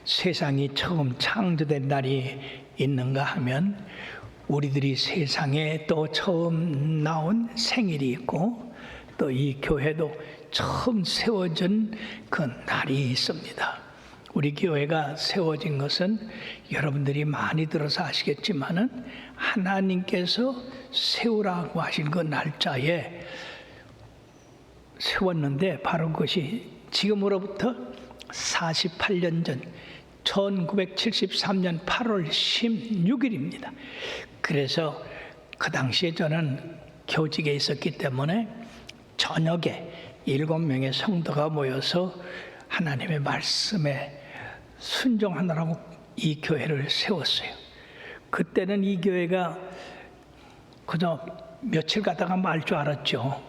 세상이 처음 창조된 날이 있는가 하면 우리들이 세상에 또 처음 나온 생일이 있고 또 이 교회도 처음 세워진 그 날이 있습니다. 우리 교회가 세워진 것은 여러분들이 많이 들어서 아시겠지만은 하나님께서 세우라고 하신 그 날짜에 세웠는데 바로 그것이 지금으로부터 48년 전 1973년 8월 16일입니다. 그래서 그 당시에 저는 교직에 있었기 때문에 저녁에 7명의 성도가 모여서 하나님의 말씀에 순종하느라고 이 교회를 세웠어요. 그때는 이 교회가 그저 며칠 가다가 말 줄 알았죠.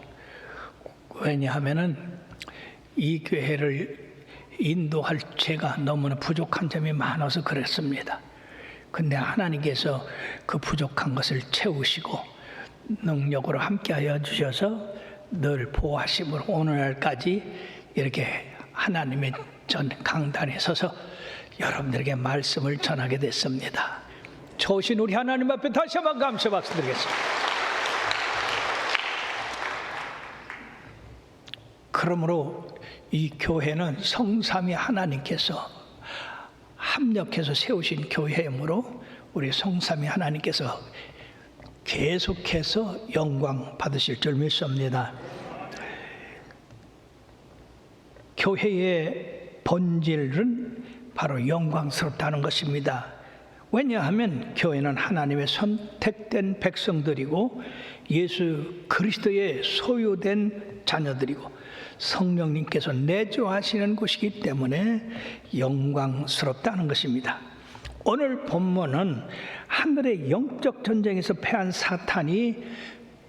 왜냐하면은 이 교회를 인도할 제가 너무나 부족한 점이 많아서 그랬습니다. 근데 하나님께서 그 부족한 것을 채우시고 능력으로 함께하여 주셔서 늘 보호하심으로 오늘날까지 이렇게 하나님의 전 강단에 서서 여러분들에게 말씀을 전하게 됐습니다. 좋으신 우리 하나님 앞에 다시 한번 감사 박수드리겠습니다. 그러므로 이 교회는 성삼위 하나님께서 합력해서 세우신 교회이므로 우리 성삼위 하나님께서 계속해서 영광 받으실 줄 믿습니다. 교회의 본질은 바로 영광스럽다는 것입니다. 왜냐하면 교회는 하나님의 선택된 백성들이고 예수 그리스도의 소유된 자녀들이고 성령님께서 내주하시는 곳이기 때문에 영광스럽다는 것입니다. 오늘 본문은 하늘의 영적 전쟁에서 패한 사탄이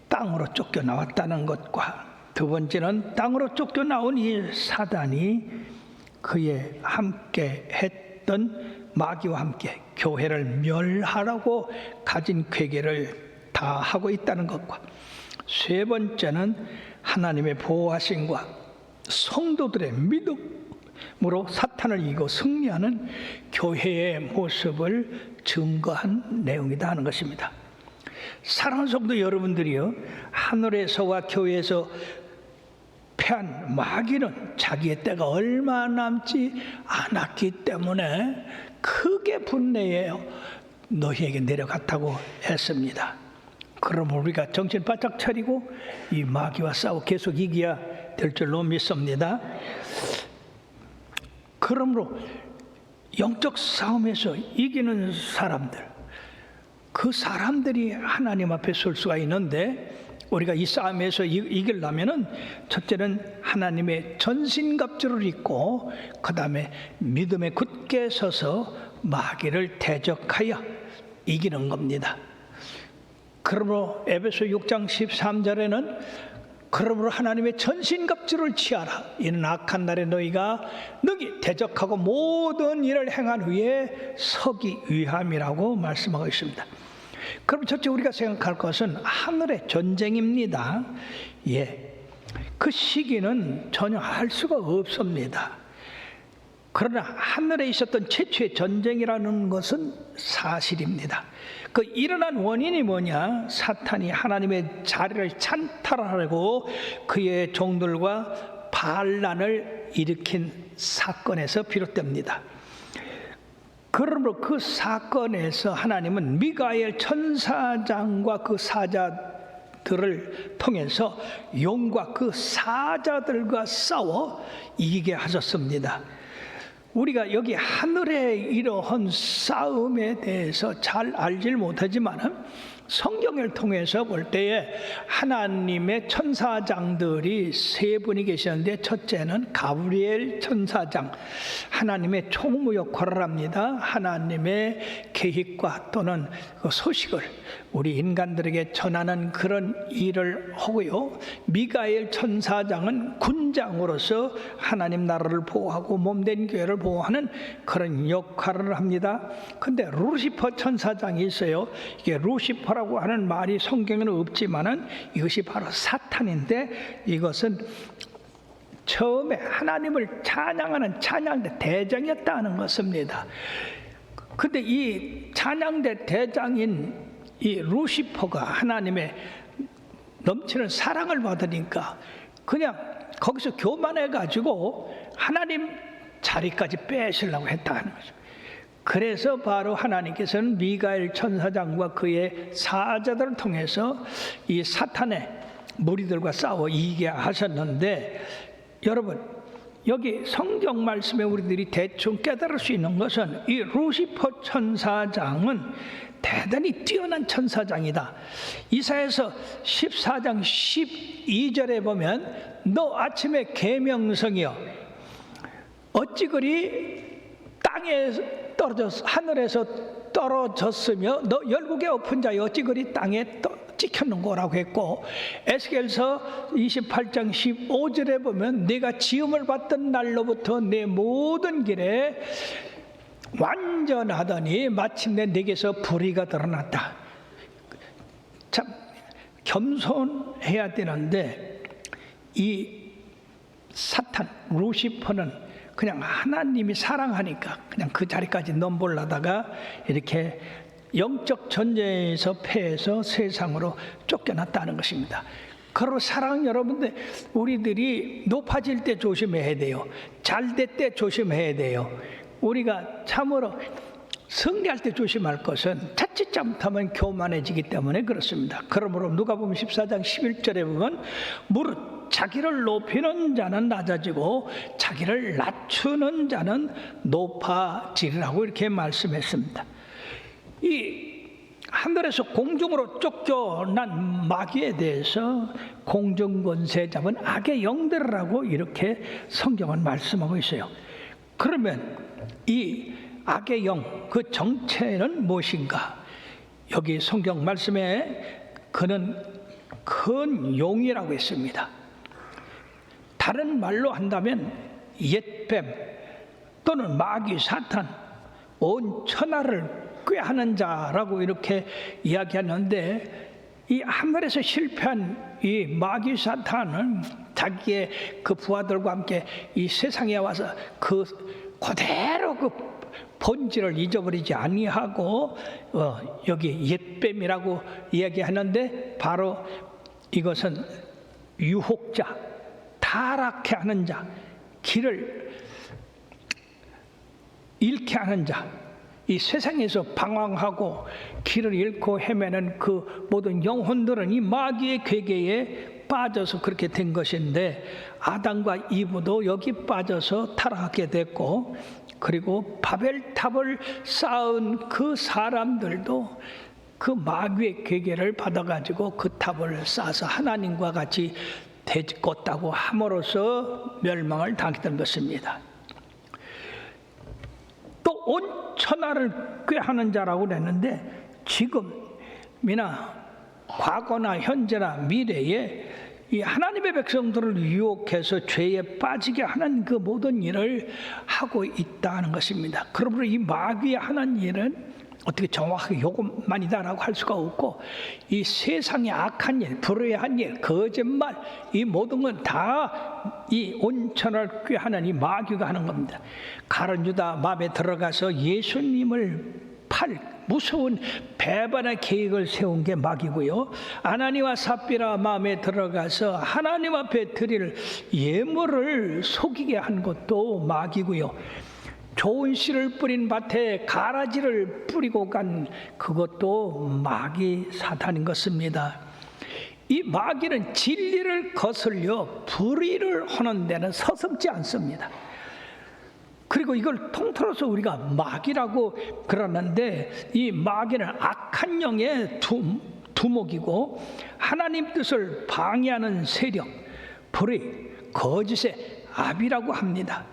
땅으로 쫓겨나왔다는 것과 두 번째는 땅으로 쫓겨나온 이 사단이 그에 함께 했던 마귀와 함께 교회를 멸하라고 가진 괴계를 다 하고 있다는 것과 세 번째는 하나님의 보호하심과 성도들의 믿음으로 사탄을 이기고 승리하는 교회의 모습을 증거한 내용이다 하는 것입니다. 사랑하는 성도 여러분들이요, 하늘에서와 교회에서 패한 마귀는 자기의 때가 얼마 남지 않았기 때문에 크게 분내하여 너희에게 내려갔다고 했습니다. 그럼 우리가 정신 바짝 차리고 이 마귀와 싸워 계속 이겨야 될 줄로 믿습니다. 그러므로 영적 싸움에서 이기는 사람들, 그 사람들이 하나님 앞에 설 수가 있는데 우리가 이 싸움에서 이기려면은 첫째는 하나님의 전신갑주를 입고 그 다음에 믿음에 굳게 서서 마귀를 대적하여 이기는 겁니다. 그러므로 에베소 6장 13절에는 그러므로 하나님의 전신갑주를 취하라. 이는 악한 날에 너희가 능히 대적하고 모든 일을 행한 후에 서기 위함이라고 말씀하고 있습니다. 그럼 첫째 우리가 생각할 것은 하늘의 전쟁입니다. 그 시기는 전혀 알 수가 없습니다. 그러나 하늘에 있었던 최초의 전쟁이라는 것은 사실입니다. 그 일어난 원인이 뭐냐? 사탄이 하나님의 자리를 찬탈하려고 그의 종들과 반란을 일으킨 사건에서 비롯됩니다. 그러므로 그 사건에서 하나님은 미가엘 천사장과 그 사자들을 통해서 용과 그 사자들과 싸워 이기게 하셨습니다. 우리가 여기 하늘의 이러한 싸움에 대해서 잘 알질 못하지만 성경을 통해서 볼 때에 하나님의 천사장들이 세 분이 계셨는데 첫째는 가브리엘 천사장, 하나님의 총무 역할을 합니다. 하나님의 계획과 또는 그 소식을 우리 인간들에게 전하는 그런 일을 하고요. 미가엘 천사장은 군장으로서 하나님 나라를 보호하고 몸된 교회를 보호하는 그런 역할을 합니다. 근데 루시퍼 천사장이 있어요. 이게 루시퍼라고 하는 말이 성경에는 없지만은 이것이 바로 사탄인데 이것은 처음에 하나님을 찬양하는 찬양대 대장이었다는 것입니다. 근데 이 찬양대 대장인 이 루시퍼가 하나님의 넘치는 사랑을 받으니까 그냥 거기서 교만해가지고 하나님 자리까지 빼시려고 했다는 거죠. 그래서 바로 하나님께서는 미가엘 천사장과 그의 사자들을 통해서 이 사탄의 무리들과 싸워 이기게 하셨는데, 여러분 여기 성경 말씀에 우리들이 대충 깨달을 수 있는 것은 이 루시퍼 천사장은 대단히 뛰어난 천사장이다. 이사야서 14장 12절에 보면 너 아침의 계명성이여 어찌 그리 땅에 하늘에서 떨어졌으며 너 열국의 엎은 자여 어찌 그리 땅에 찍혔는고라고 했고, 에스겔서 28장 15절에 보면 내가 지음을 받던 날로부터 내 모든 길에 완전하더니 마침내 내게서 불의가 드러났다. 참 겸손해야 되는데 이 사탄 루시퍼는 그냥 하나님이 사랑하니까 그냥 그 자리까지 넘보려다가 이렇게 영적 전쟁에서 패해서 세상으로 쫓겨났다는 것입니다. 그리고 사랑하는 여러분들, 우리들이 높아질 때 조심해야 돼요. 잘 될 때 조심해야 돼요. 우리가 참으로 승리할 때 조심할 것은 자칫 잘못하면 교만해지기 때문에 그렇습니다. 그러므로 누가복음 14장 11절에 보면 무릇 자기를 높이는 자는 낮아지고 자기를 낮추는 자는 높아지리라고 이렇게 말씀했습니다. 이 하늘에서 공중으로 쫓겨난 마귀에 대해서 공중권세 잡은 악의 영들이라고 이렇게 성경은 말씀하고 있어요. 그러면 이 악의 영, 그 정체는 무엇인가? 여기 성경 말씀에 그는 큰 용이라고 했습니다. 다른 말로 한다면 옛뱀 또는 마귀 사탄, 온 천하를 꾀하는 자라고 이렇게 이야기하는데, 이 하늘에서 실패한 이 마귀 사탄은 자기의 그 부하들과 함께 이 세상에 와서 그 그대로 그 본질을 잊어버리지 아니하고 여기 옛뱀이라고 이야기하는데, 바로 이것은 유혹자, 타락케 하는 자, 길을 잃게 하는 자, 이 세상에서 방황하고 길을 잃고 헤매는 그 모든 영혼들은 이 마귀의 괴계에 빠져서 그렇게 된 것인데, 아담과 이브도 여기 빠져서 타락하게 됐고, 그리고 바벨탑을 쌓은 그 사람들도 그 마귀의 괴계를 받아가지고 그 탑을 쌓아서 하나님과 같이 되짚었다고 함으로써 멸망을 당했던 것입니다. 또 온 천하를 꾀하는 자라고 그랬는데, 지금이나 과거나 현재나 미래에 이 하나님의 백성들을 유혹해서 죄에 빠지게 하는 그 모든 일을 하고 있다는 것입니다. 그러므로 이 마귀의 하는 일은 어떻게 정확하게 요것만이다라고 할 수가 없고, 이 세상의 악한 일, 불의한 일, 거짓말, 이 모든 건 다 이 온천을 꾀하는 이 마귀가 하는 겁니다. 가룟 유다 마음에 들어가서 예수님을 팔 무서운 배반의 계획을 세운 게 마귀고요, 아나니와 삽비라 마음에 들어가서 하나님 앞에 드릴 예물을 속이게 한 것도 마귀고요, 좋은 씨를 뿌린 밭에 가라지를 뿌리고 간 그것도 마귀 사탄인 것입니다. 이 마귀는 진리를 거슬려 불의를 하는 데는 서슴지 않습니다. 그리고 이걸 통틀어서 우리가 마귀라고 그러는데, 이 마귀는 악한 영의 두목이고 하나님 뜻을 방해하는 세력, 불의, 거짓의 압이라고 합니다.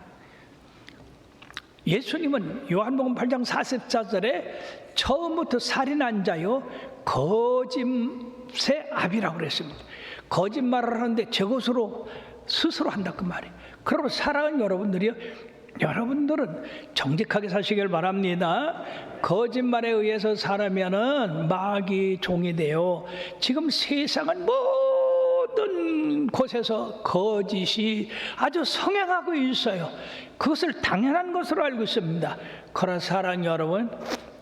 예수님은 요한복음 8장 44절에 처음부터 살인한 자요 거짓의 압이라고 그랬습니다. 거짓말을 하는데 저것으로 스스로 한다 그 말이에요. 그러면 사랑하는 여러분들이요, 여러분들은 정직하게 사시길 바랍니다. 거짓말에 의해서 살아면은 마귀 종이 돼요. 지금 세상은 모든 곳에서 거짓이 아주 성행하고 있어요. 그것을 당연한 것으로 알고 있습니다. 그러나 사랑 여러분,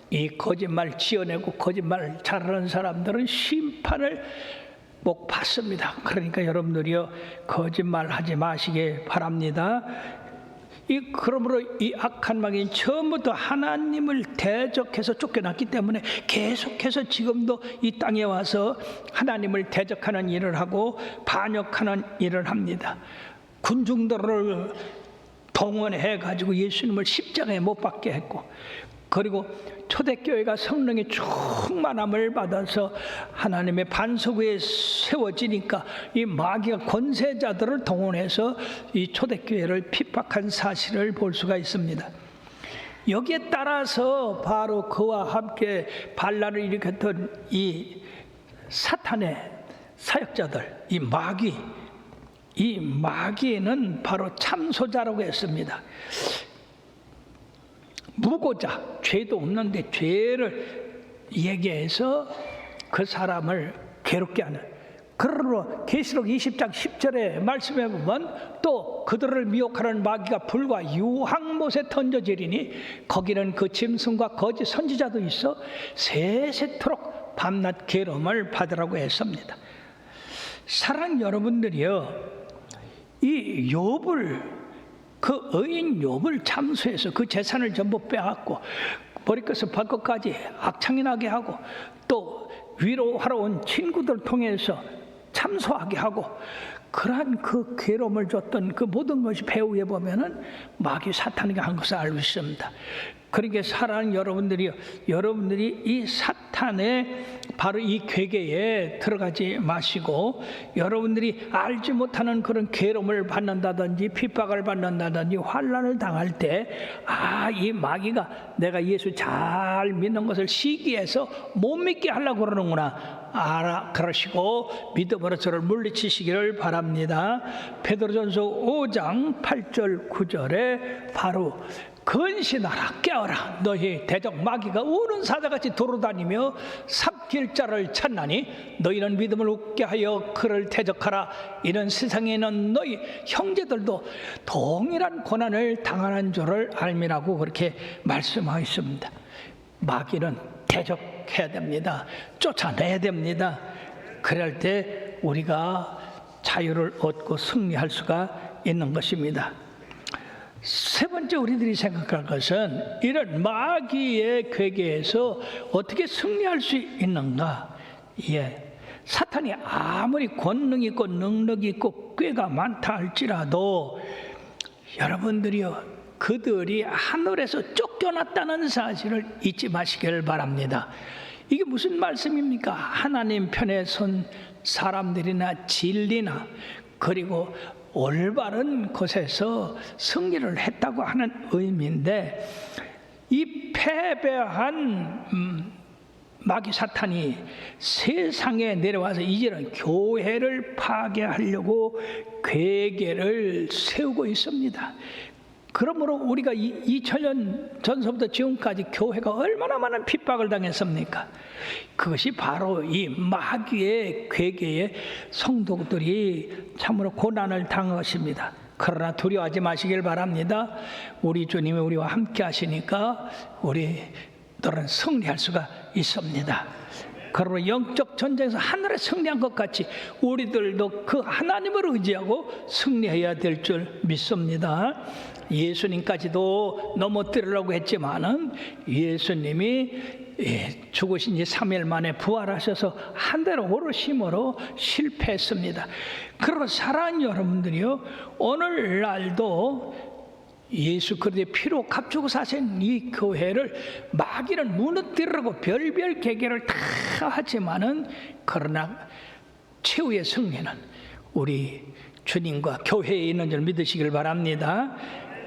이 거짓말 지어내고 거짓말 잘하는 사람들은 심판을 못 받습니다. 그러니까 여러분들이요, 거짓말하지 마시기 바랍니다. 그러므로 이 악한 마귀는 처음부터 하나님을 대적해서 쫓겨났기 때문에 계속해서 지금도 이 땅에 와서 하나님을 대적하는 일을 하고 반역하는 일을 합니다. 군중들을 동원해 가지고 예수님을 십자가에 못 박게 했고, 그리고 초대교회가 성령의 충만함을 받아서 하나님의 반석 위에 세워지니까 이 마귀가 권세자들을 동원해서 이 초대교회를 핍박한 사실을 볼 수가 있습니다. 여기에 따라서 바로 그와 함께 반란을 일으켰던 이 사탄의 사역자들, 이 마귀는 바로 참소자라고 했습니다. 무고자, 죄도 없는데 죄를 얘기해서 그 사람을 괴롭게 하는. 그러므로 계시록 20장 10절에 말씀해 보면 또 그들을 미혹하는 마귀가 불과 유황못에 던져지리니 거기는 그 짐승과 거짓 선지자도 있어 세세토록 밤낮 괴로움을 받으라고 했습니다. 사랑하는 여러분들이요, 이 욥을, 그 의인 욥을 참수해서 그 재산을 전부 빼앗고 머리끝에서 발끝까지 악창이 나게 하고 또 위로하러 온 친구들 통해서 참소하게 하고 그러한 그 괴로움을 줬던 그 모든 것이 배후에 보면은 마귀 사탄이 한 것을 알고 있습니다. 그러니까 사랑하는 여러분들이 이 사탄의 바로 이 괴계에 들어가지 마시고, 여러분들이 알지 못하는 그런 괴로움을 받는다든지 핍박을 받는다든지 환난을 당할 때, 이 마귀가 내가 예수 잘 믿는 것을 시기해서 못 믿게 하려고 그러는구나, 그러시고 믿음으로 저를 물리치시기를 바랍니다. 베드로전서 5장 8절 9절에 바로 근신하라, 깨어라, 너희 대적 마귀가 우는 사자같이 돌아다니며 삽길 자를 찾나니 너희는 믿음을 웃게 하여 그를 대적하라. 이런 세상에 있는 너희 형제들도 동일한 고난을 당하는 줄을 알미라고 그렇게 말씀하셨습니다. 마귀는 대적해야 됩니다. 쫓아내야 됩니다. 그럴 때 우리가 자유를 얻고 승리할 수가 있는 것입니다. 세 번째 우리들이 생각할 것은 이런 마귀의 괴계에서 어떻게 승리할 수 있는가. 사탄이 아무리 권능 있고 능력 있고 꾀가 많다 할지라도 여러분들이요, 그들이 하늘에서 쫓겨났다는 사실을 잊지 마시길 바랍니다. 이게 무슨 말씀입니까? 하나님 편에 선 사람들이나 진리나 그리고 올바른 곳에서 승리를 했다고 하는 의미인데, 이 패배한 마귀 사탄이 세상에 내려와서 이제는 교회를 파괴하려고 괴계를 세우고 있습니다. 그러므로 우리가 2000년 전서부터 지금까지 교회가 얼마나 많은 핍박을 당했습니까? 그것이 바로 이 마귀의 괴계에 성도들이 참으로 고난을 당한 것입니다. 그러나 두려워하지 마시길 바랍니다. 우리 주님이 우리와 함께 하시니까 우리들은 승리할 수가 있습니다. 그러므로 영적 전쟁에서 하늘에 승리한 것 같이 우리들도 그 하나님을 의지하고 승리해야 될 줄 믿습니다. 예수님까지도 넘어뜨리려고 했지만은 예수님이 죽으신 지 3일 만에 부활하셔서 한 대로 오르심으로 실패했습니다. 그리고 사랑하는 여러분들이요, 오늘날도 예수 그리스도의 피로 값주고 사신 이 교회를 마귀는 무너뜨리려고 별별 계계를 다 하지만은, 그러나 최후의 승리는 우리 주님과 교회에 있는 줄 믿으시길 바랍니다.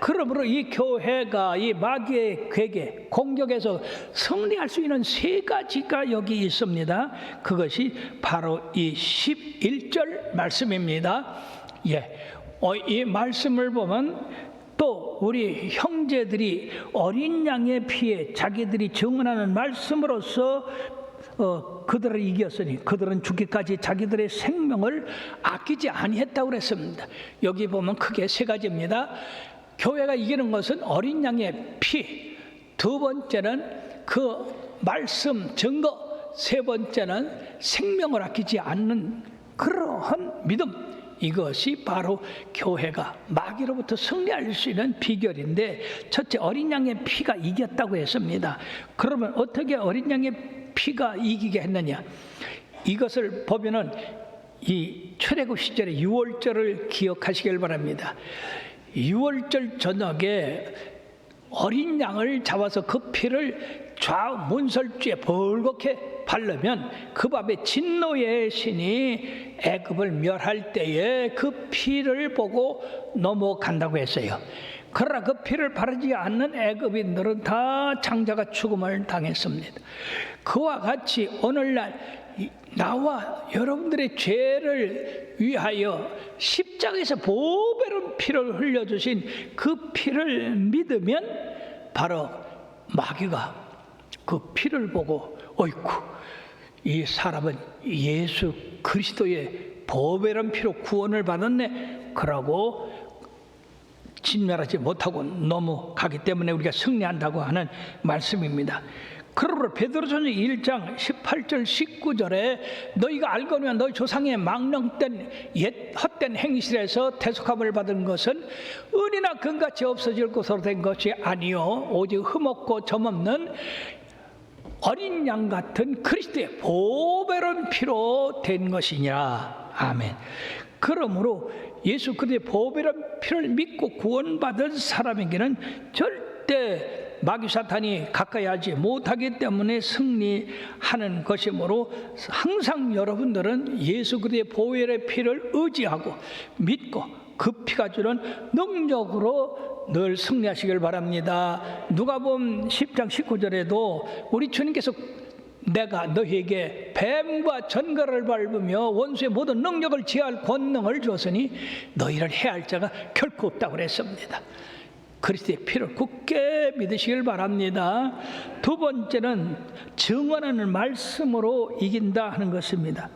그러므로 이 교회가 이 마귀의 괴계 공격에서 승리할 수 있는 세 가지가 여기 있습니다. 그것이 바로 이 11절 말씀입니다. 이 말씀을 보면 또 우리 형제들이 어린 양의 피에 자기들이 증언하는 말씀으로서 그들을 이겼으니 그들은 죽기까지 자기들의 생명을 아끼지 아니했다고 그랬습니다. 여기 보면 크게 세 가지입니다. 교회가 이기는 것은 어린 양의 피, 두 번째는 그 말씀 증거, 세 번째는 생명을 아끼지 않는 그러한 믿음. 이것이 바로 교회가 마귀로부터 승리할 수 있는 비결인데, 첫째, 어린 양의 피가 이겼다고 했습니다. 그러면 어떻게 어린 양의 피가 이기게 했느냐? 이것을 보면은 이 출애굽 시절의 유월절을 기억하시길 바랍니다. 유월절 저녁에 어린 양을 잡아서 그 피를 좌우 문설주에 벌겋게 바르면 그 밤에 진노의 신이 애굽을 멸할 때에 그 피를 보고 넘어간다고 했어요. 그러나 그 피를 바르지 않는 애굽인들은 다 장자가 죽음을 당했습니다. 그와 같이 오늘날 나와 여러분들의 죄를 위하여 십자가에서 보배로운 피를 흘려주신 그 피를 믿으면 바로 마귀가 그 피를 보고 어이쿠, 이 사람은 예수 그리스도의 보배로운 피로 구원을 받았네, 그러고 진멸하지 못하고 넘어가기 때문에 우리가 승리한다고 하는 말씀입니다. 그러므로 베드로전서 1장 18절 19절에 너희가 알거니와 너희 조상의 망령된 옛 헛된 행실에서 대속함을 받은 것은 은이나 금같이 없어질 것으로 된 것이 아니요 오직 흠없고 점없는 어린 양 같은 그리스도의 보배로운 피로 된 것이니라. 아멘. 그러므로 예수 그리스도의 보배로운 피를 믿고 구원받은 사람에게는 절대 마귀 사탄이 가까이 하지 못하기 때문에 승리하는 것이므로 항상 여러분들은 예수 그리스도의 보혈의 피를 의지하고 믿고 그 피가 주는 능력으로 늘 승리하시길 바랍니다. 누가복음 10장 19절에도 우리 주님께서 내가 너희에게 뱀과 전갈을 밟으며 원수의 모든 능력을 제할 권능을 주었으니 너희를 해할 자가 결코 없다고 그랬습니다. 그리스도의 피를 굳게 믿으시길 바랍니다. 두 번째는 증언하는 말씀으로 이긴다 하는 것입니다.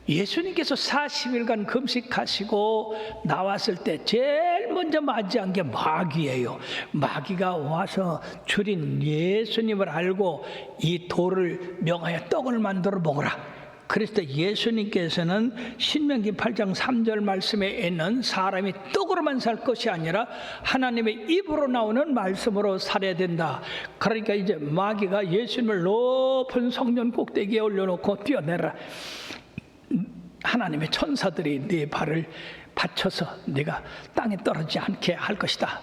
예수님께서 40일간 금식하시고 나왔을 때 제일 먼저 맞이한 게 마귀예요. 마귀가 와서 줄인 예수님을 알고 이 돌을 명하여 떡을 만들어 먹으라. 그래서 예수님께서는 신명기 8장 3절 말씀에 있는 사람이 떡으로만 살 것이 아니라 하나님의 입으로 나오는 말씀으로 살아야 된다. 그러니까 이제 마귀가 예수님을 높은 성전 꼭대기에 올려놓고 뛰어내라. 하나님의 천사들이 네 발을 받쳐서 네가 땅에 떨어지지 않게 할 것이다.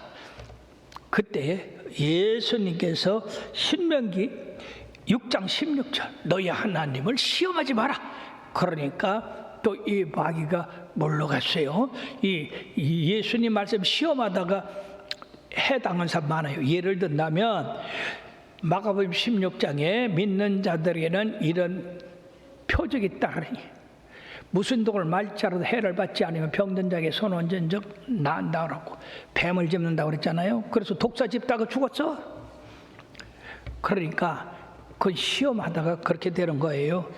그때 예수님께서 신명기 6장 16절 너희 하나님을 시험하지 마라. 그러니까 또 이 마귀가 물러갔어요. 이 예수님 말씀 시험하다가 해당한 사람 많아요. 예를 든다면 마가복음 16장에 믿는 자들에게는 이런 표적이 있다니 무슨 독을 말자라도 해를 받지 않으면 병든 자에게 손 얹은 적 나은다 그러고 뱀을 짚는다고 그랬잖아요. 그래서 독사 짚다가 죽었어. 그러니까 그건 시험하다가 그렇게 되는 거예요.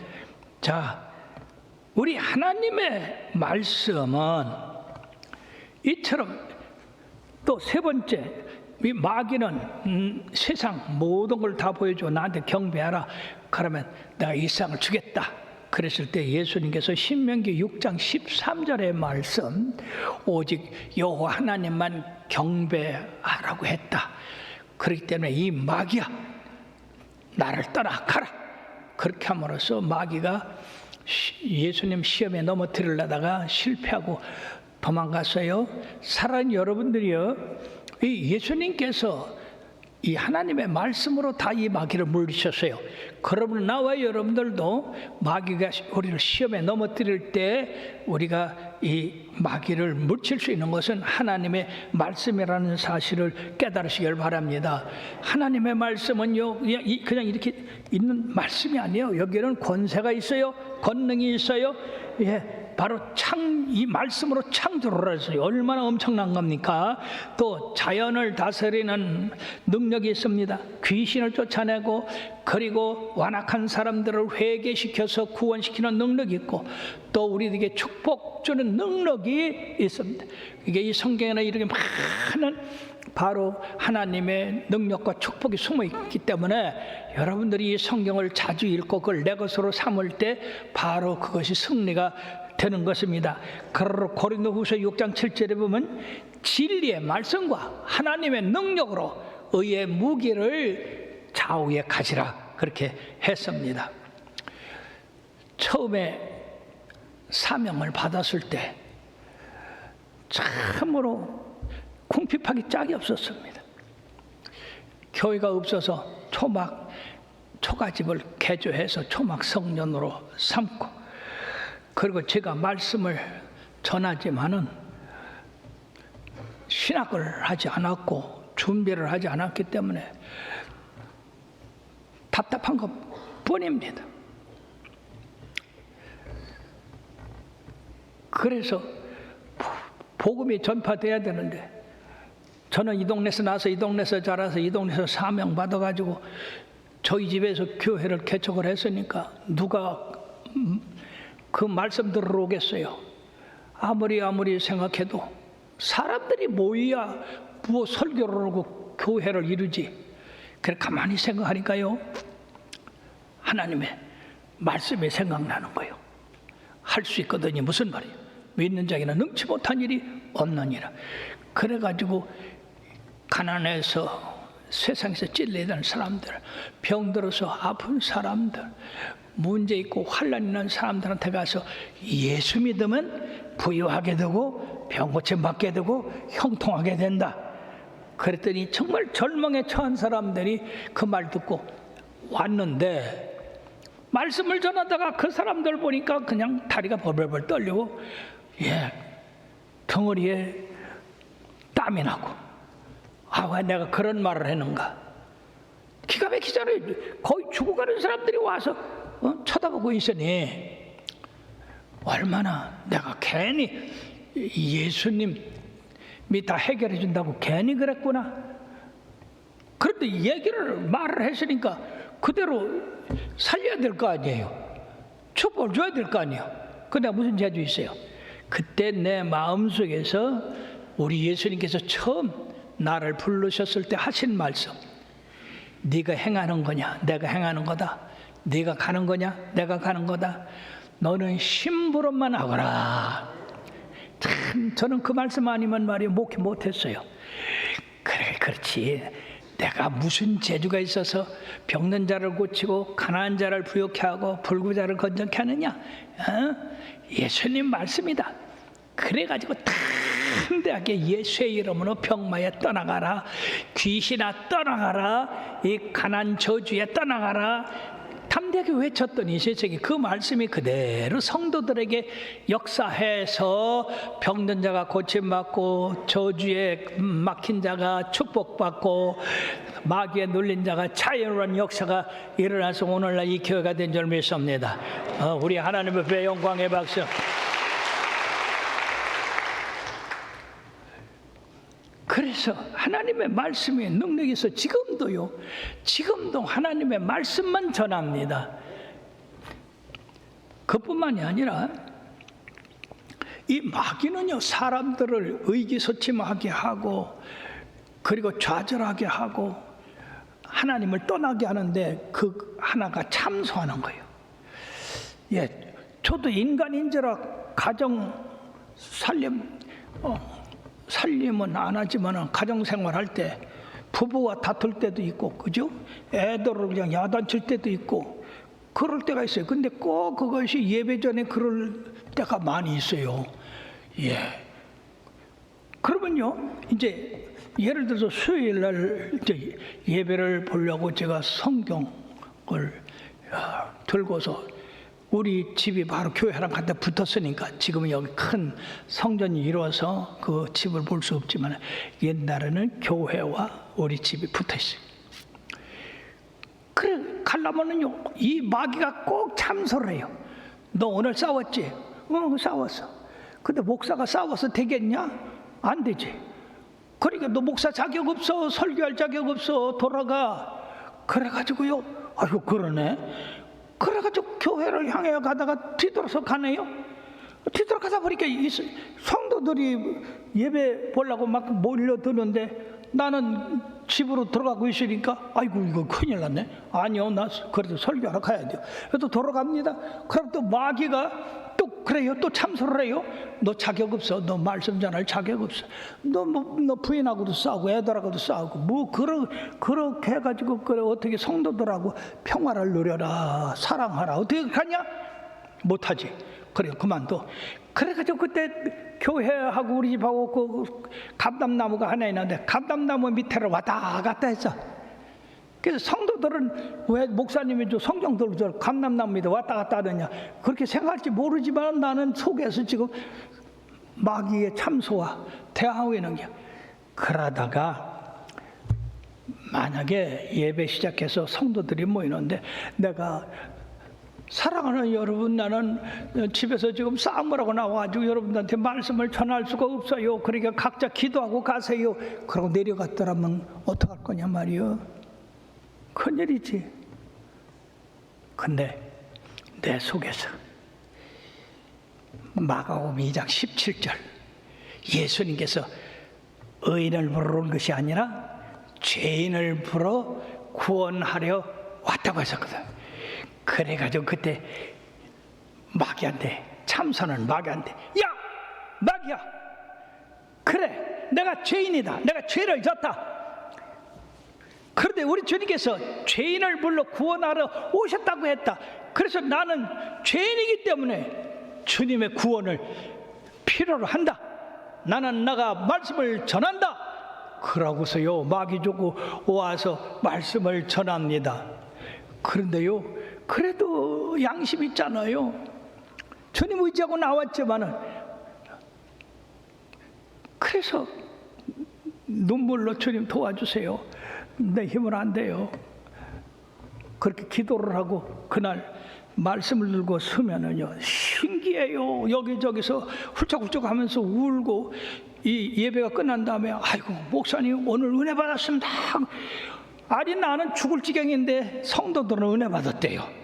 자, 우리 하나님의 말씀은 이처럼 또 세 번째, 이 마귀는 세상 모든 걸 다 보여주고 나한테 경배하라. 그러면 내가 이 세상을 주겠다. 그랬을 때 예수님께서 신명기 6장 13절의 말씀 오직 여호와 하나님만 경배하라고 했다. 그렇기 때문에 이 마귀야 나를 떠나 가라. 그렇게 함으로써 마귀가 예수님 시험에 넘어뜨리려다가 실패하고 도망갔어요. 사랑하는 여러분들이요, 이 예수님께서 이 하나님의 말씀으로 다 이 마귀를 물리셨어요. 그러면 나와 여러분들도 마귀가 우리를 시험에 넘어뜨릴 때 우리가 이 마귀를 물칠 수 있는 것은 하나님의 말씀이라는 사실을 깨달으시길 바랍니다. 하나님의 말씀은요 그냥 이렇게 있는 말씀이 아니에요. 여기에는 권세가 있어요. 권능이 있어요. 예, 바로 이 말씀으로 창조를 했어요. 얼마나 엄청난 겁니까? 또 자연을 다스리는 능력이 있습니다. 귀신을 쫓아내고 그리고 완악한 사람들을 회개시켜서 구원시키는 능력이 있고 또 우리에게 축복 주는 능력이 있습니다. 이게 이 성경에는 이렇게 많은 바로 하나님의 능력과 축복이 숨어 있기 때문에 여러분들이 이 성경을 자주 읽고 그걸 내 것으로 삼을 때 바로 그것이 승리가 되는 것입니다. 그러므로 고린도후서 6장 7절에 보면 진리의 말씀과 하나님의 능력으로 의의 무기를 좌우에 가지라 그렇게 했습니다. 처음에 사명을 받았을 때 참으로 궁핍하기 짝이 없었습니다. 교회가 없어서 초가집을 개조해서 초막 성전으로 삼고 그리고 제가 말씀을 전하지만은 신학을 하지 않았고 준비를 하지 않았기 때문에 답답한 것 뿐입니다. 그래서 복음이 전파돼야 되는데 저는 이 동네에서 나서 이 동네에서 자라서 이 동네에서 사명 받아가지고 저희 집에서 교회를 개척을 했으니까 누가 그 말씀 들으러 오겠어요? 아무리 생각해도 사람들이 모여야 뭐 설교를 하고 교회를 이루지. 그래 가만히 생각하니까요 하나님의 말씀이 생각나는 거예요. 할 수 있거든요. 무슨 말이에요? 믿는 자에게는 능치 못한 일이 없느니라. 그래가지고 가난해서 세상에서 찔리는 사람들, 병들어서 아픈 사람들, 문제 있고 환난 있는 사람들한테 가서 예수 믿으면 부유하게 되고 병고침 받게 되고 형통하게 된다. 그랬더니 정말 절망에 처한 사람들이 그 말 듣고 왔는데 말씀을 전하다가 그 사람들 보니까 그냥 다리가 벌벌벌 떨리고 덩어리에 땀이 나고 왜 내가 그런 말을 했는가. 기가 막히잖아요. 거의 죽어가는 사람들이 와서 쳐다보고 있으니 얼마나 내가 괜히 예수님이 다 해결해 준다고 괜히 그랬구나. 그런데 말을 했으니까 그대로 살려야 될 거 아니에요. 축복을 줘야 될 거 아니에요. 근데 무슨 재주 있어요? 그때 내 마음속에서 우리 예수님께서 처음 나를 부르셨을 때 하신 말씀, 네가 행하는 거냐 내가 행하는 거다, 네가 가는 거냐 내가 가는 거다, 너는 심부름만 하거라. 참 저는 그 말씀 아니면 말이에요 목회 못했어요. 그래 그렇지, 내가 무슨 재주가 있어서 병든 자를 고치고 가난한 자를 부욕케 하고 불구자를 건전케 하느냐? 예수님 말씀이다. 그래가지고 담대하게 예수의 이름으로 병마에 떠나가라, 귀신아 떠나가라, 이 가난 저주에 떠나가라 담대하게 외쳤더니 세상에 그 말씀이 그대로 성도들에게 역사해서 병든 자가 고침받고 저주에 막힌 자가 축복받고 마귀에 눌린 자가 자유로운 역사가 일어나서 오늘날 이 교회가 된 줄 믿습니다. 우리 하나님 앞에 영광의 박수. 그래서 하나님의 말씀에 능력이 있어 지금도 하나님의 말씀만 전합니다. 그뿐만이 아니라 이 마귀는요 사람들을 의기소침하게 하고 그리고 좌절하게 하고 하나님을 떠나게 하는데 그 하나가 참소하는 거예요. 저도 인간인지라 가정 살림은 안 하지만 가정생활 할 때 부부와 다툴 때도 있고 그죠? 애들을 그냥 야단칠 때도 있고 그럴 때가 있어요. 근데 꼭 그것이 예배 전에 그럴 때가 많이 있어요. 그러면요 이제 예를 들어서 수요일 날 이제 예배를 보려고 제가 성경을 들고서 우리 집이 바로 교회랑 갖다 붙었으니까 지금은 여기 큰 성전이 이루어서 그 집을 볼 수 없지만 옛날에는 교회와 우리 집이 붙어 있어요. 그래 가려면은요 이 마귀가 꼭 참소를 해요. 너 오늘 싸웠지? 싸웠어. 근데 목사가 싸워서 되겠냐? 안 되지. 그러니까 너 목사 자격 없어, 설교할 자격 없어, 돌아가. 그래가지고요, 아이고 그러네. 그래가지고 교회를 향해 가다가 뒤돌아서 가네요. 뒤돌아가다 보니까 이 성도들이 예배 보려고 막 몰려드는데 나는 집으로 들어가고 있으니까 아이고 이거 큰일 났네. 아니요, 나 그래도 설교하러 가야 돼요. 그래도 돌아갑니다. 그럼 또 마귀가 또 그래요, 또 참소를 해요. 너 자격 없어, 너 말씀 전할 자격 없어. 너 부인하고도 싸우고 애들하고도 싸우고 뭐 그렇게 해가지고 그래 어떻게 성도들하고 평화를 누려라, 사랑하라, 어떻게 가냐? 못하지. 그래 그만둬. 그래가지고 그때 교회하고 우리 집하고 그 감담나무가 하나 있는데 감담나무 밑에를 왔다 갔다 했어. 그래서 성도들은 왜 목사님이 저 성경 들고 저 감담나무 밑에 왔다 갔다 하느냐 그렇게 생각할지 모르지만 나는 속에서 지금 마귀의 참소와 대항하고 있는 게. 그러다가 만약에 예배 시작해서 성도들이 모이는데 내가 사랑하는 여러분, 나는 집에서 지금 싸움을 하고 나와가지고 여러분들한테 말씀을 전할 수가 없어요. 그러니까 각자 기도하고 가세요. 그러고 내려갔더라면 어떡할 거냐 말이요. 큰일이지. 근데 내 속에서 마가복음 2장 17절 예수님께서 의인을 부르러 온 것이 아니라 죄인을 부르러 구원하려 왔다고 하셨거든. 그래가지고 그때 마귀한테, 참선은 마귀한테, 야 마귀야, 그래 내가 죄인이다, 내가 죄를 졌다. 그런데 우리 주님께서 죄인을 불러 구원하러 오셨다고 했다. 그래서 나는 죄인이기 때문에 주님의 구원을 필요로 한다. 나는 나가 말씀을 전한다. 그러고서요 마귀 주고 와서 말씀을 전합니다. 그런데요 그래도 양심 있잖아요. 주님 의지하고 나왔지만은 그래서 눈물로 주님 도와주세요. 내 힘은 안 돼요. 그렇게 기도를 하고 그날 말씀을 들고 서면은요 신기해요. 여기저기서 훌쩍훌쩍 하면서 울고 이 예배가 끝난 다음에 아이고 목사님 오늘 은혜 받았습니다. 아니 나는 죽을 지경인데 성도들은 은혜 받았대요.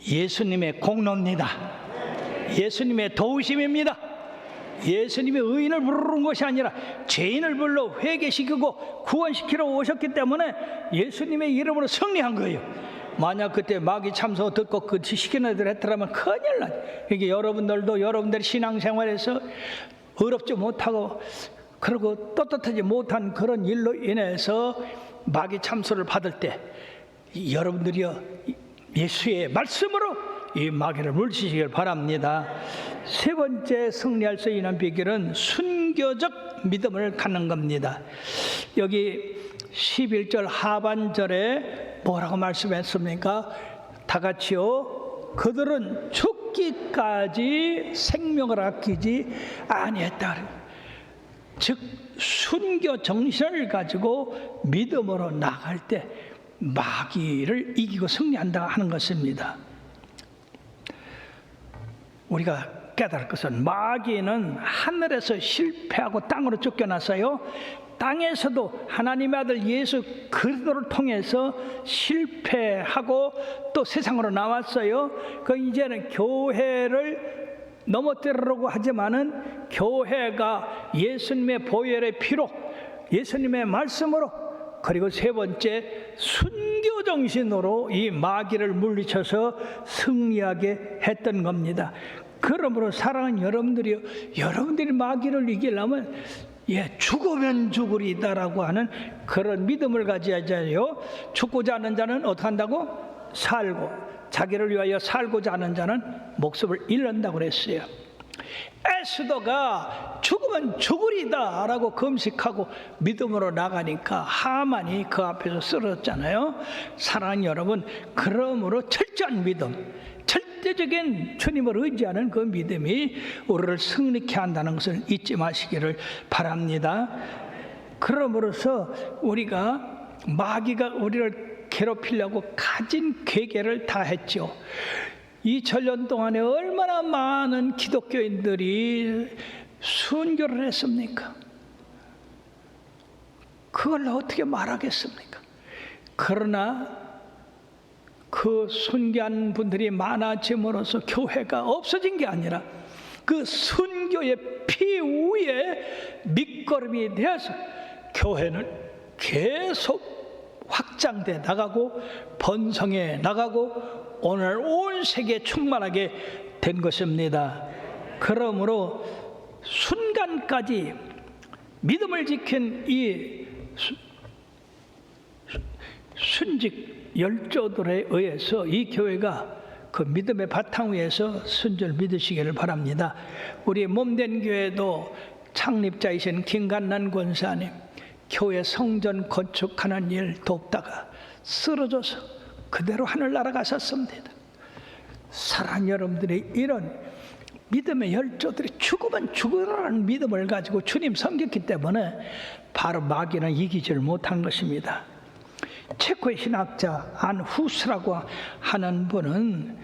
예수님의 공로입니다. 예수님의 도우심입니다. 예수님의 의인을 부르는 것이 아니라 죄인을 불러 회개시키고 구원시키러 오셨기 때문에 예수님의 이름으로 승리한 거예요. 만약 그때 마귀 참소 듣고 그 시키는 애들 했더라면 큰일 나죠. 이게 여러분들도 여러분들의 신앙생활에서 의롭지 못하고 그리고 떳떳하지 못한 그런 일로 인해서 마귀 참소를 받을 때 여러분들이요 예수의 말씀으로 이 마귀를 물리치시길 바랍니다. 세 번째 승리할 수 있는 비결은 순교적 믿음을 갖는 겁니다. 여기 11절 하반절에 뭐라고 말씀했습니까? 다 같이요. 그들은 죽기까지 생명을 아끼지 아니했다. 즉 순교 정신을 가지고 믿음으로 나갈 때 마귀를 이기고 승리한다 하는 것입니다. 우리가 깨달을 것은 마귀는 하늘에서 실패하고 땅으로 쫓겨났어요. 땅에서도 하나님의 아들 예수 그리스도를 통해서 실패하고 또 세상으로 나왔어요. 그 이제는 교회를 넘어뜨리려고 하지만은 교회가 예수님의 보혈의 피로, 예수님의 말씀으로, 그리고 세 번째 순교 정신으로 이 마귀를 물리쳐서 승리하게 했던 겁니다. 그러므로 사랑하는 여러분들이 마귀를 이기려면 죽으면 죽으리다라고 하는 그런 믿음을 가져야죠. 죽고자 하는 자는 어떻게 한다고? 살고, 자기를 위하여 살고자 하는 자는 목숨을 잃는다고 그랬어요. 에스더가 죽으면 죽으리다 라고 금식하고 믿음으로 나가니까 하만이 그 앞에서 쓰러졌잖아요. 사랑하는 여러분, 그러므로 철저한 믿음, 절대적인 주님을 의지하는 그 믿음이 우리를 승리케 한다는 것을 잊지 마시기를 바랍니다. 그러므로서 우리가 마귀가 우리를 괴롭히려고 가진 괴계를 다 했죠. 2000년 동안에 얼마나 많은 기독교인들이 순교를 했습니까? 그걸 어떻게 말하겠습니까? 그러나 그 순교한 분들이 많아짐으로써 교회가 없어진 게 아니라 그 순교의 피 위에 밑거름이 되어서 교회는 계속 확장돼 나가고 번성해 나가고 오늘 온 세계에 충만하게 된 것입니다. 그러므로 순간까지 믿음을 지킨 이 순직 열조들에 의해서 이 교회가 그 믿음의 바탕 위에서 순전을 믿으시기를 바랍니다. 우리 몸된 교회도 창립자이신 김간난 권사님 교회 성전 건축하는 일 돕다가 쓰러져서 그대로 하늘 날아가셨습니다. 사랑하는 여러분들이 이런 믿음의 열조들이 죽으면 죽으라는 믿음을 가지고 주님 섬겼기 때문에 바로 마귀는 이기지를 못한 것입니다. 체코의 신학자 안 후스라고 하는 분은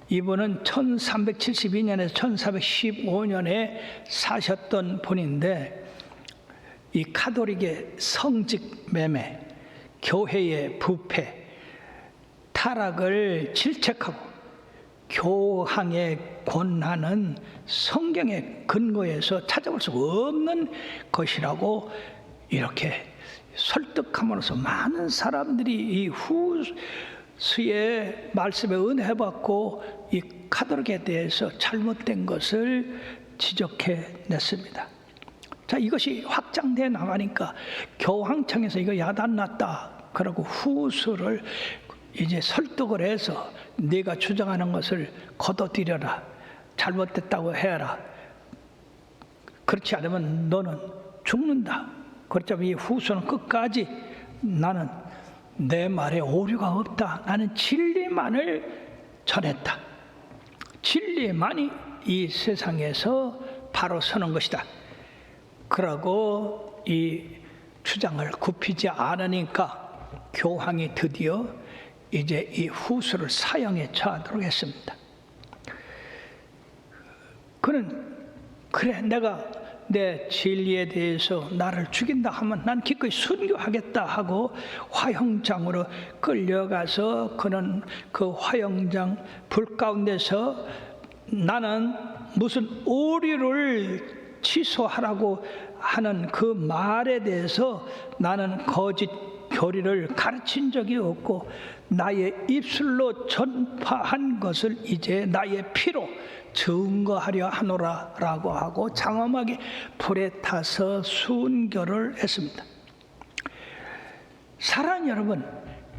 이분은 1372년에서 1415년에 사셨던 분인데 이 카톨릭의 성직 매매, 교회의 부패, 타락을 질책하고 교황의 권한은 성경의 근거에서 찾아볼 수 없는 것이라고 이렇게 설득함으로써 많은 사람들이 이 후스의 말씀에 은혜받고 이 카톨릭에 대해서 잘못된 것을 지적해 냈습니다. 자, 이것이 확장돼 나가니까 교황청에서 이거 야단났다 그러고 후스를 이제 설득을 해서 네가 주장하는 것을 거둬들여라, 잘못됐다고 해라, 그렇지 않으면 너는 죽는다. 그렇다면 이 후수는 끝까지 나는 내 말에 오류가 없다, 나는 진리만을 전했다, 진리만이 이 세상에서 바로 서는 것이다, 그러고 이 주장을 굽히지 않으니까 교황이 드디어 이제 이 후수를 사형에 처하도록 했습니다. 그는 그래, 내가 내 진리에 대해서 나를 죽인다 하면 난 기꺼이 순교하겠다 하고 화형장으로 끌려가서 그는 그 화형장 불 가운데서 나는 무슨 오류를 취소하라고 하는 그 말에 대해서 나는 거짓 교리를 가르친 적이 없고 나의 입술로 전파한 것을 이제 나의 피로 증거하려 하노라 라고 하고 장엄하게 불에 타서 순교를 했습니다. 사랑하는 여러분,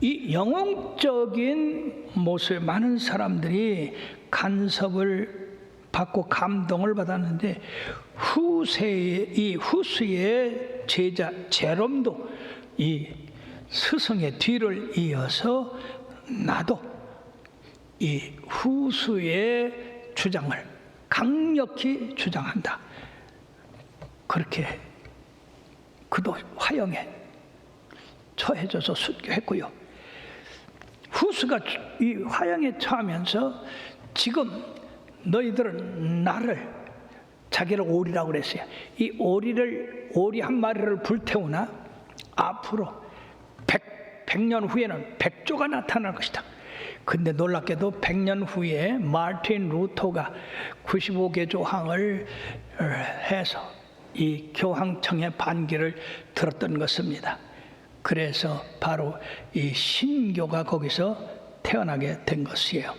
이 영웅적인 모습에 많은 사람들이 간섭을 받고 감동을 받았는데 이 후스의 제자 제롬도 이 스승의 뒤를 이어서 나도 이 후스의 주장을 강력히 주장한다. 그렇게 그도 화형에 처해져서 순교했고요. 후스가 이 화형에 처하면서 지금 너희들은 나를, 자기를 오리라고 그랬어요. 이 오리 한 마리를 불태우나 앞으로 100년 후에는 100조가 나타날 것이다. 근데 놀랍게도 100년 후에 마틴 루터가 95개 조항을 해서 이 교황청의 반기를 들었던 것입니다. 그래서 바로 이 신교가 거기서 태어나게 된 것이에요.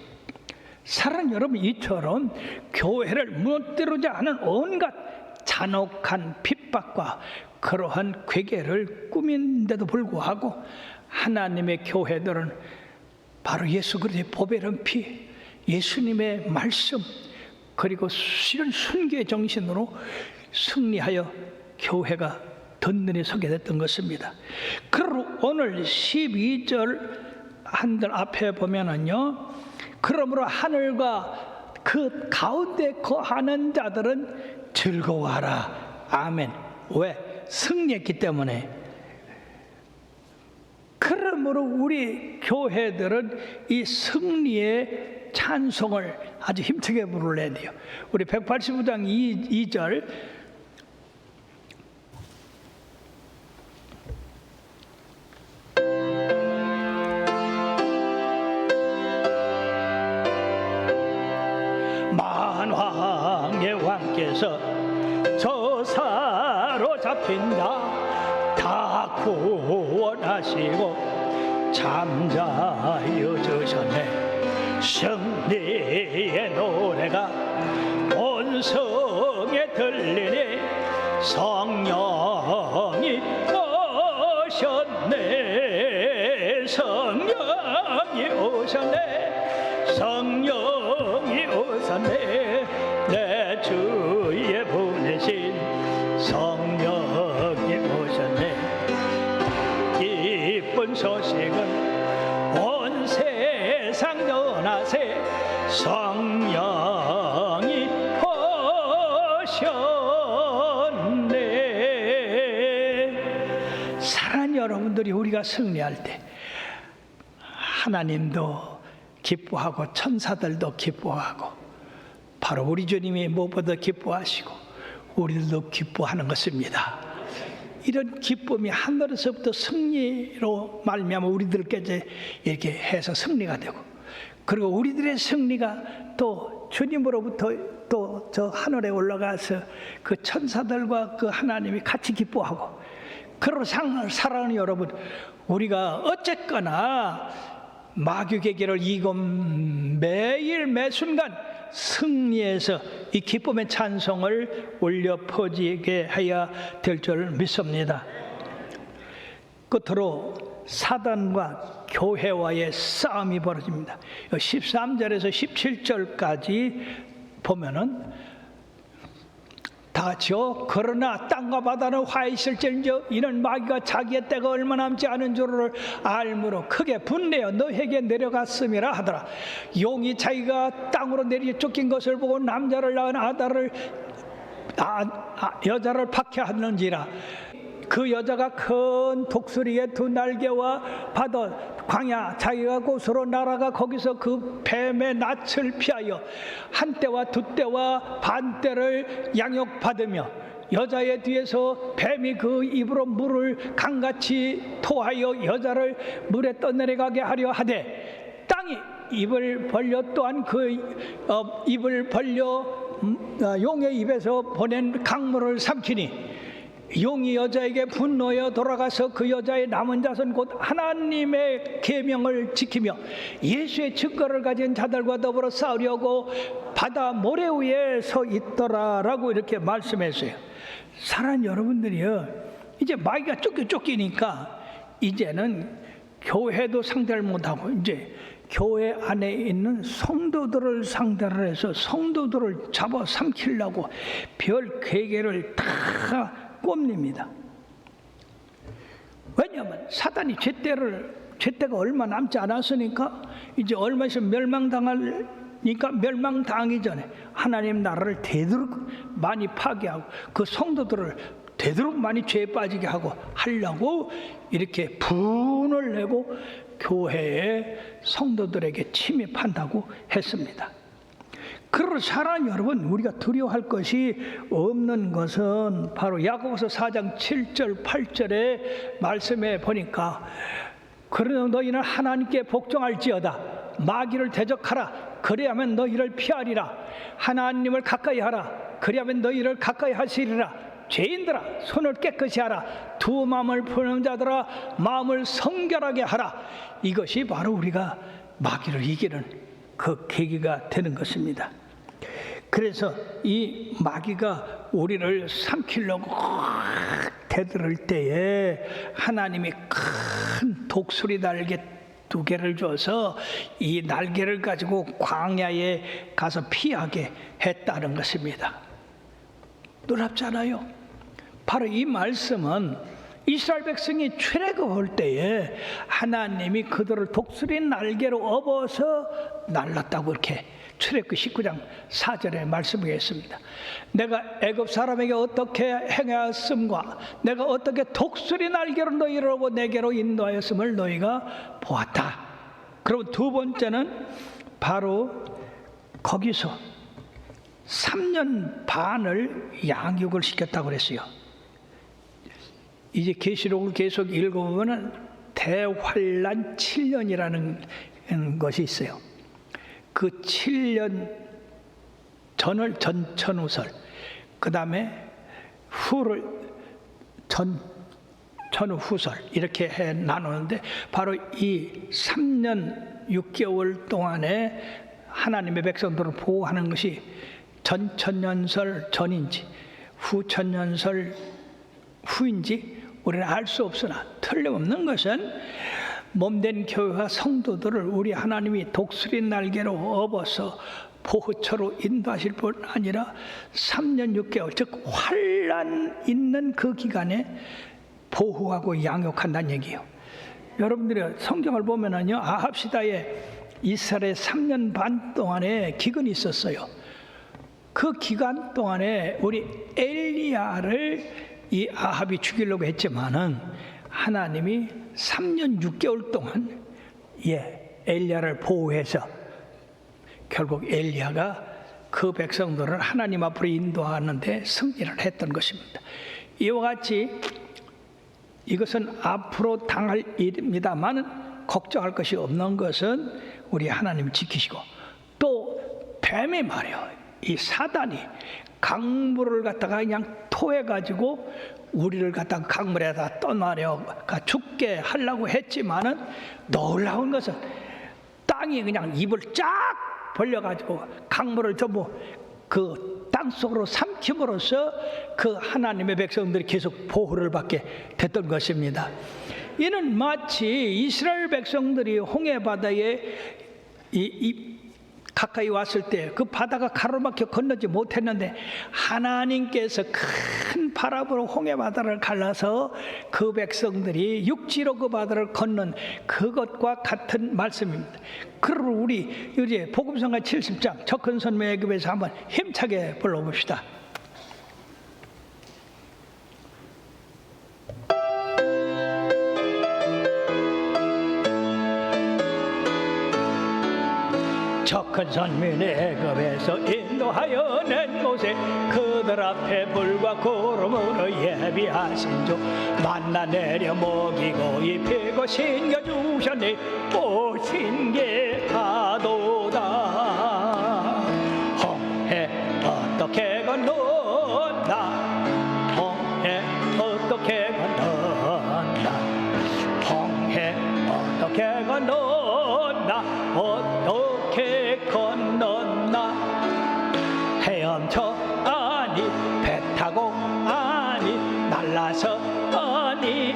사랑하는 여러분, 이처럼 교회를 무너뜨리자 하는 온갖 잔혹한 핍박과 그러한 괴계를 꾸민데도 불구하고 하나님의 교회들은 바로 예수 그리스도의 보배로운 피, 예수님의 말씀, 그리고 이런 순교의 정신으로 승리하여 교회가 든든히 서게 됐던 것입니다. 그러므로 오늘 12절 한들 앞에 보면은요, 그러므로 하늘과 그 가운데 거하는 자들은 즐거워하라. 아멘. 왜? 승리했기 때문에. 그러므로 우리 교회들은 이 승리의 찬송을 아주 힘차게 부르려야 돼요. 우리 185장 2절 만왕의 왕께서 저 사로잡힌 자 다 구원하시고 잠자여 주셨네. 승리의 노래가 온 성에 들리니 성령이 오셨네. 성령이 오셨네. 성령이 오셨네. 내 주에 보내신 성령이 오셨네. 기쁜 소식은 온 세상 전하세. 성령이 오셨네. 사랑하는 여러분들이, 우리가 승리할 때 하나님도 기뻐하고 천사들도 기뻐하고 바로 우리 주님이 무엇보다 기뻐하시고 우리들도 기뻐하는 것입니다. 이런 기쁨이 하늘에서부터 승리로 말미암아 우리들께서 이렇게 해서 승리가 되고, 그리고 우리들의 승리가 또 주님으로부터 또 저 하늘에 올라가서 그 천사들과 그 하나님이 같이 기뻐하고, 그러고 사랑하는 여러분, 우리가 어쨌거나 마귀에게를 이고 매일 매순간 승리해서 이 기쁨의 찬송을 올려 퍼지게 해야 될 줄 믿습니다. 끝으로 사단과 교회와의 싸움이 벌어집니다. 13절에서 17절까지 보면은 다 같이요. 그러나 땅과 바다는 화 있을지언정 이는 마귀가 자기의 때가 얼마 남지 않은 줄을 알므로 크게 분내어 너에게 내려갔음이라 하더라. 용이 자기가 땅으로 내리 쫓긴 것을 보고 남자를 낳은 여자를 박해하는지라. 그 여자가 큰 독수리의 두 날개와 받아 광야 자기가 곳으로 날아가 거기서 그 뱀의 낯을 피하여 한 때와 두 때와 반 때를 양육받으며, 여자의 뒤에서 뱀이 그 입으로 물을 강같이 토하여 여자를 물에 떠내려가게 하려 하되, 땅이 입을 벌려 또한 입을 벌려 용의 입에서 보낸 강물을 삼키니, 용이 여자에게 분노하여 돌아가서 그 여자의 남은 자손 곧 하나님의 계명을 지키며 예수의 증거를 가진 자들과 더불어 싸우려고 바다 모래 위에 서 있더라라고 이렇게 말씀했어요. 사랑하는 여러분들이요, 이제 마귀가 쫓기니까 이제는 교회도 상대를 못하고 이제 교회 안에 있는 성도들을 상대로 해서 성도들을 잡아 삼키려고 별 계계를 다 꼽립니다. 왜냐하면 사단이 죗때가 얼마 남지 않았으니까, 이제 얼마 있으면 멸망당하니까 멸망당하기 전에 하나님 나라를 되도록 많이 파괴하고 그 성도들을 되도록 많이 죄에 빠지게 하려고 이렇게 분을 내고 교회의 성도들에게 침입한다고 했습니다. 그러나 사랑하는 여러분, 우리가 두려워할 것이 없는 것은 바로 야고보서 4장 7절 8절의 말씀에 보니까, 그러나 너희는 하나님께 복종할지어다. 마귀를 대적하라. 그리하면 너희를 피하리라. 하나님을 가까이 하라. 그리하면 너희를 가까이 하시리라. 죄인들아, 손을 깨끗이 하라. 두 마음을 푸는 자들아, 마음을 성결하게 하라. 이것이 바로 우리가 마귀를 이기는 그 계기가 되는 것입니다. 그래서 이 마귀가 우리를 삼키려고 대들을 때에 하나님이 큰 독수리 날개 2개를 줘서 이 날개를 가지고 광야에 가서 피하게 했다는 것입니다. 놀랍잖아요. 바로 이 말씀은 이스라엘 백성이 출애굽할 때에 하나님이 그들을 독수리 날개로 업어서 날랐다고 이렇게 출애굽 19장 4절에 말씀하겠습니다. 내가 애굽 사람에게 어떻게 행하였음과 내가 어떻게 독수리 날개로 너희를 업어 내게로 인도하였음을 너희가 보았다. 그리고 두 번째는 바로 거기서 3년 반을 양육을 시켰다고 그랬어요. 이제 계시록을 계속 읽어보면 대환란 7년이라는 것이 있어요. 그 7년 전을 전천후설, 그 다음에 후를 전후설 이렇게 해 나누는데, 바로 이 3년 6개월 동안에 하나님의 백성들을 보호하는 것이 전천년설 전인지 후천년설 후인지 우리는 알 수 없으나, 틀림없는 것은 몸된 교회와 성도들을 우리 하나님이 독수리 날개로 업어서 보호처로 인도하실 뿐 아니라 3년 6개월, 즉 환난 있는 그 기간에 보호하고 양육한다는 얘기예요. 여러분들이 성경을 보면은요, 아합 시대에 이스라엘의 3년 반 동안에 기근이 있었어요. 그 기간 동안에 우리 엘리야를 이 아합이 죽이려고 했지만은 하나님이 3년 6개월 동안 엘리야를 보호해서 결국 엘리야가 그 백성들을 하나님 앞으로 인도하는데 승리를 했던 것입니다. 이와 같이 이것은 앞으로 당할 일입니다만 걱정할 것이 없는 것은 우리 하나님 지키시고, 또 뱀이 말이요, 이 사단이 강물을 갖다가 그냥 토해가지고 우리를 갖다가 강물에다 떠나려가 죽게 하려고 했지만은, 놀라운 것은 땅이 그냥 입을 쫙 벌려가지고 강물을 전부 그 땅속으로 삼킴으로써 그 하나님의 백성들이 계속 보호를 받게 됐던 것입니다. 이는 마치 이스라엘 백성들이 홍해 바다에 가까이 왔을 때 그 바다가 가로막혀 건너지 못했는데, 하나님께서 큰 바람으로 홍해 바다를 갈라서 그 백성들이 육지로 그 바다를 건넌 그것과 같은 말씀입니다. 그러므로 우리 이제 복음성가 70장 접근선매 애굽에서 한번 힘차게 불러봅시다. 큰 선민 애굽에서 인도하여 낸 곳에 그들 앞에 불과 구름으로 예비하신 주 만나 내려 먹이고 입히고 신겨주셨네. 오 신기하도다. 홍해 어떻게 건넌다. 홍해 어떻게 건넌다. 홍해 어떻게 건넌다. 어떻게 건넜나. 헤엄쳐 아니 배 타고 아니 날라서 아니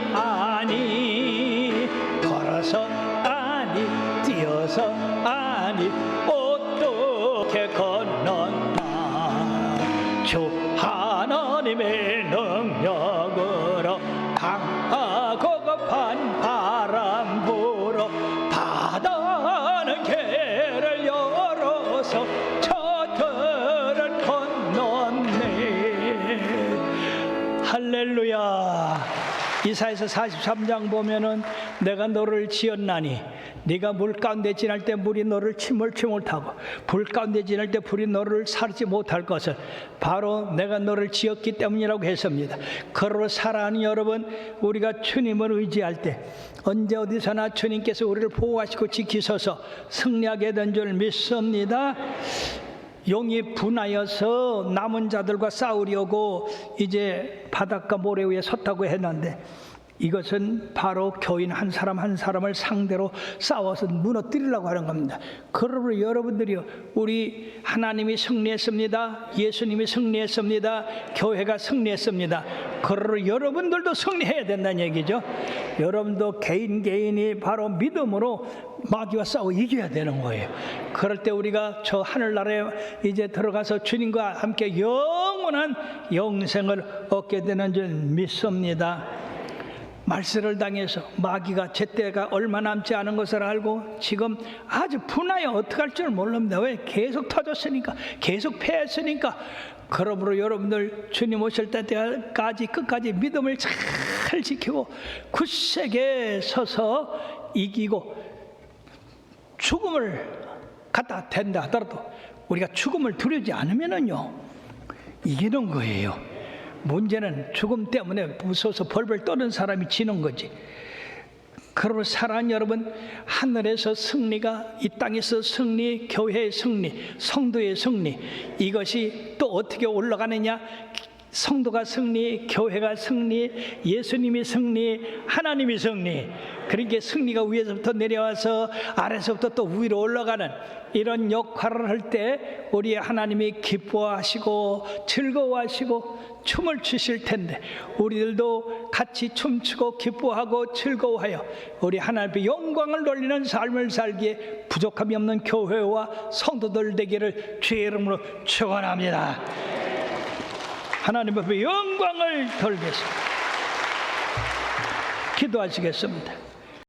걸어서 아니 뛰어서 아니 어떻게 건넜나. 주 하나님의 능력으로 강하고 급한 바람 불어 바다는 개를 열어서 저들을 건넜네. 할렐루야. 이사야서 43장 보면은 내가 너를 지었나니 네가 물 가운데 지날 때 물이 너를 침몰치 못하고 불 가운데 지날 때 불이 너를 사르지 못할 것을 바로 내가 너를 지었기 때문이라고 했습니다. 그러므로 사랑하는 여러분, 우리가 주님을 의지할 때 언제 어디서나 주님께서 우리를 보호하시고 지키셔서 승리하게 된 줄 믿습니다. 용이 분하여서 남은 자들과 싸우려고 이제 바닷가 모래 위에 섰다고 했는데, 이것은 바로 교인 한 사람 한 사람을 상대로 싸워서 무너뜨리려고 하는 겁니다. 그러므로 여러분들이요, 우리 하나님이 승리했습니다. 예수님이 승리했습니다. 교회가 승리했습니다. 그러므로 여러분들도 승리해야 된다는 얘기죠. 여러분도 개인이 바로 믿음으로 마귀와 싸워 이겨야 되는 거예요. 그럴 때 우리가 저 하늘나라에 이제 들어가서 주님과 함께 영원한 영생을 얻게 되는 줄 믿습니다. 말세를 당해서 마귀가 제때가 얼마 남지 않은 것을 알고 지금 아주 분하여 어떻게 할 줄 모릅니다. 왜? 계속 터졌으니까, 계속 패했으니까. 그러므로 여러분들 주님 오실 때까지 끝까지 믿음을 잘 지키고 굳세게 서서 이기고 죽음을 갖다 된다 하더라도 우리가 죽음을 두려지 않으면은요 이기는 거예요. 문제는 죽음 때문에 무서워서 벌벌 떠는 사람이 지는 거지. 그러므로 사랑하는 여러분, 하늘에서 승리가, 이 땅에서 승리, 교회의 승리, 성도의 승리, 이것이 또 어떻게 올라가느냐? 성도가 승리, 교회가 승리, 예수님이 승리, 하나님이 승리. 그러니까 승리가 위에서부터 내려와서 아래서부터 또 위로 올라가는 이런 역할을 할 때 우리 하나님이 기뻐하시고 즐거워하시고 춤을 추실 텐데, 우리들도 같이 춤추고 기뻐하고 즐거워하여 우리 하나님의 영광을 돌리는 삶을 살기에 부족함이 없는 교회와 성도들 되기를 주의 이름으로 축원합니다. 하나님 앞에 영광을 돌겠습니다. 기도하시겠습니다.